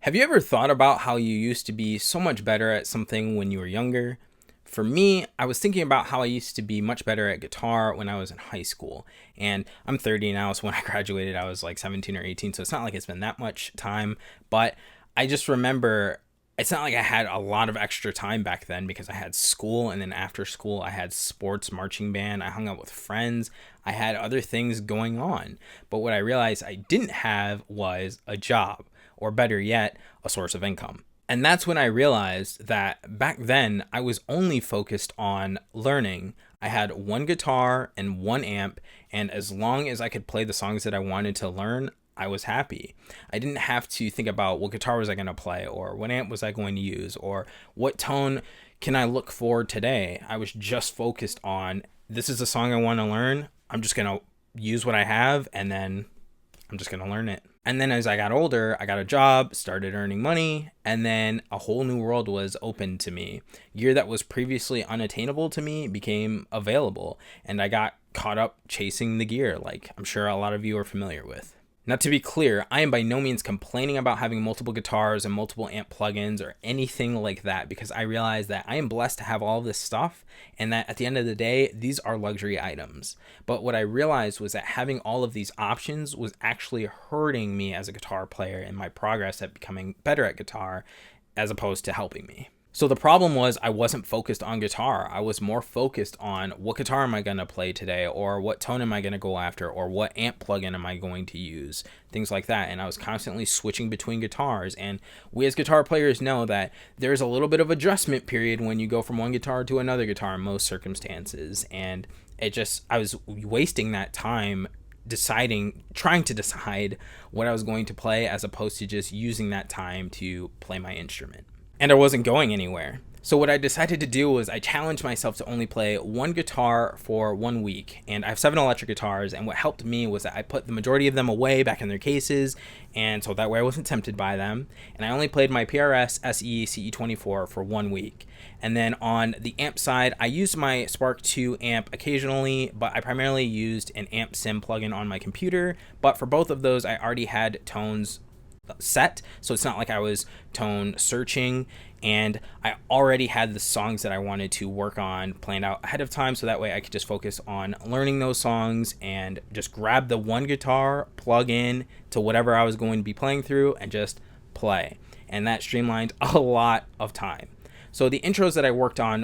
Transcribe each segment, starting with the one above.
Have you ever thought about how you used to be so much better at something when you were younger? For me, I was thinking about how I used to be much better at guitar when I was in high school. And I'm 30 now, so when I graduated, I was like 17 or 18, so it's not like it's been that much time. But I just remember it's not like I had a lot of extra time back then because I had school, and then after school, I had sports, marching band, I hung out with friends, I had other things going on. But what I realized I didn't have was a job, or better yet, a source of income. And that's when I realized that back then I was only focused on learning. I had one guitar and one amp, and as long as I could play the songs that I wanted to learn, I was happy. I didn't have to think about what guitar was I going to play, or what amp was I going to use, or what tone can I look for today. I was just focused on, this is a song I want to learn. I'm just going to use what I have, and then I'm just going to learn it. And then as I got older, I got a job, started earning money, and then a whole new world was open to me. Gear that was previously unattainable to me became available, and I got caught up chasing the gear, like I'm sure a lot of you are familiar with. Now, to be clear, I am by no means complaining about having multiple guitars and multiple amp plugins or anything like that, because I realize that I am blessed to have all of this stuff, and that at the end of the day, these are luxury items. But what I realized was that having all of these options was actually hurting me as a guitar player in my progress at becoming better at guitar, as opposed to helping me. So the problem was I wasn't focused on guitar. I was more focused on what guitar am I going to play today, or what tone am I going to go after, or what amp plugin am I going to use, things like that. And I was constantly switching between guitars. And we as guitar players know that there's a little bit of adjustment period when you go from one guitar to another guitar in most circumstances. And I was wasting that time trying to decide what I was going to play, as opposed to just using that time to play my instrument. And I wasn't going anywhere. So what I decided to do was I challenged myself to only play one guitar for 1 week. And I have 7 electric guitars, and what helped me was that I put the majority of them away back in their cases, and so that way I wasn't tempted by them. And I only played my PRS SE CE24 for 1 week. And then on the amp side, I used my Spark 2 amp occasionally, but I primarily used an amp sim plugin on my computer. But for both of those, I already had tones set, so it's not like I was tone searching, and I already had the songs that I wanted to work on planned out ahead of time, so that way I could just focus on learning those songs and just grab the one guitar, plug in to whatever I was going to be playing through, and just play. And that streamlined a lot of time. So the intros that I worked on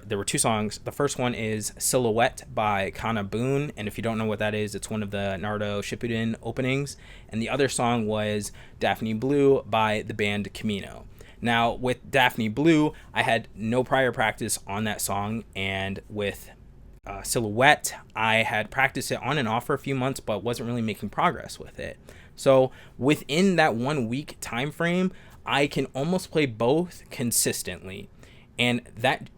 there were 2 songs. The first one is Silhouette by Kana Boon, and if you don't know what that is, it's one of the Naruto Shippuden openings. And the other song was Daphne Blue by the band Camino. Now, with Daphne Blue, I had no prior practice on that song, and with Silhouette, I had practiced it on and off for a few months, but wasn't really making progress with it. So within that 1 week time frame, I can almost play both consistently. And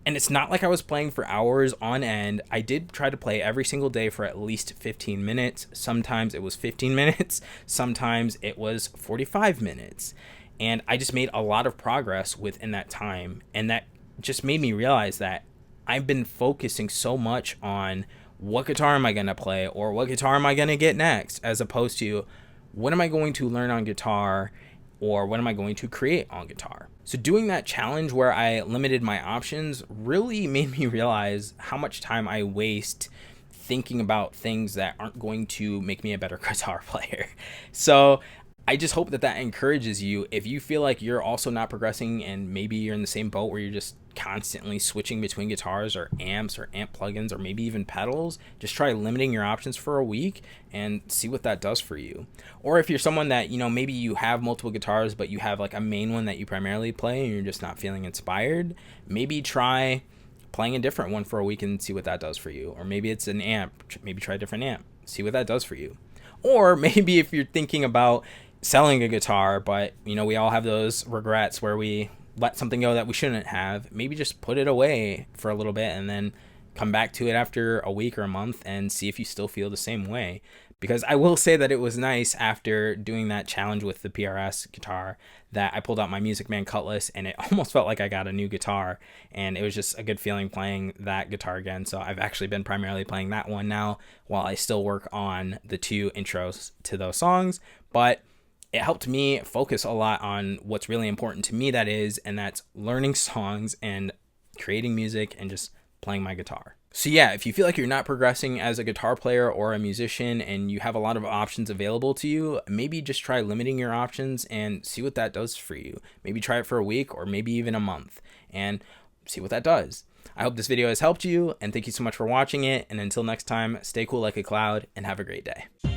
it's not like I was playing for hours on end. I did try to play every single day for at least 15 minutes. Sometimes it was 15 minutes. Sometimes it was 45 minutes. And I just made a lot of progress within that time. And that just made me realize that I've been focusing so much on what guitar am I going to play, or what guitar am I going to get next, as opposed to what am I going to learn on guitar, or what am I going to create on guitar. So doing that challenge where I limited my options really made me realize how much time I waste thinking about things that aren't going to make me a better guitar player. So I just hope that encourages you. If you feel like you're also not progressing, and maybe you're in the same boat where you're just constantly switching between guitars or amps or amp plugins or maybe even pedals, just try limiting your options for a week and see what that does for you. Or if you're someone that, maybe you have multiple guitars, but you have like a main one that you primarily play and you're just not feeling inspired, maybe try playing a different one for a week and see what that does for you. Or maybe it's an amp, maybe try a different amp, see what that does for you. Or maybe if you're thinking about selling a guitar, but we all have those regrets where we let something go that we shouldn't have, maybe just put it away for a little bit and then come back to it after a week or a month and see if you still feel the same way. Because I will say that it was nice after doing that challenge with the PRS guitar that I pulled out my Music Man Cutlass, and it almost felt like I got a new guitar, and it was just a good feeling playing that guitar again. So I've actually been primarily playing that one now while I still work on the 2 intros to those songs. But it helped me focus a lot on what's really important to me, and that's learning songs and creating music and just playing my guitar. So yeah, if you feel like you're not progressing as a guitar player or a musician and you have a lot of options available to you, maybe just try limiting your options and see what that does for you. Maybe try it for a week or maybe even a month and see what that does. I hope this video has helped you, and thank you so much for watching it. And until next time, stay cool like a cloud and have a great day.